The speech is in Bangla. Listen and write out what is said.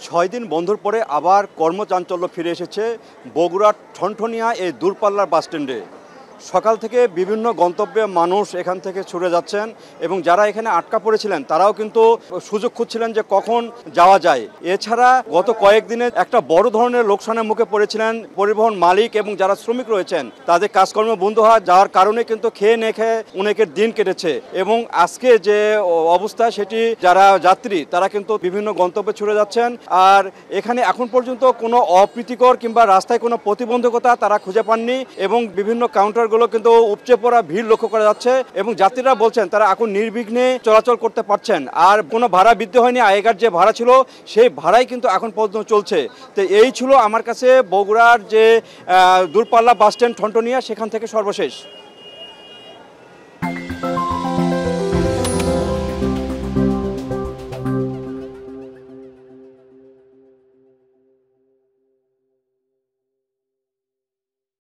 ৬ দিন বন্ধর পরে আবার কর্মচাঞ্চল্য ফিরে এসেছে বগুড়ার ঠনঠনিয়া এই দূরপাল্লার বাসস্ট্যান্ডে। সকাল থেকে বিভিন্ন গন্তব্যে মানুষ এখান থেকে ছুটে যাচ্ছেন এবং যারা এখানে আটকা পড়েছিলেন তারাও কিন্তু সুযোগ খুঁজছিলেন যে কখন যাওয়া যায়। এছাড়া গত কয়েকদিনে একটা বড় ধরনের লোকসানের মুখে পড়েছিলেন পরিবহন মালিক এবং যারা শ্রমিক রয়েছেন, তাদের কাজকর্ম বন্ধ হওয়া যাওয়ার কারণে কিন্তু খেয়ে না খেয়ে অনেকের দিন কেটেছে। এবং আজকে যে অবস্থা সেটি যারা যাত্রী তারা কিন্তু বিভিন্ন গন্তব্যে ছুটে যাচ্ছেন। আর এখানে এখন পর্যন্ত কোনো অপ্রীতিকর কিংবা রাস্তায় কোনো প্রতিবন্ধকতা তারা খুঁজে পাননি এবং বিভিন্ন কাউন্টার কিন্তু উপচে পড়া ভিড় লক্ষ্য করা যাচ্ছে এবং যাত্রীরা বলছেন তারা এখন নির্বিঘ্নে চলাচল করতে পারছেন। আর কোনো ভাড়া বৃদ্ধি হয়নি, আগেকার যে ভাড়া ছিল সেই ভাড়াই কিন্তু এখন পর্যন্ত চলছে। তো এই ছিল আমার কাছে বগুড়ার যে দূরপাল্লা বাস স্ট্যান্ড ঠনঠনিয়া, সেখান থেকে সর্বশেষ।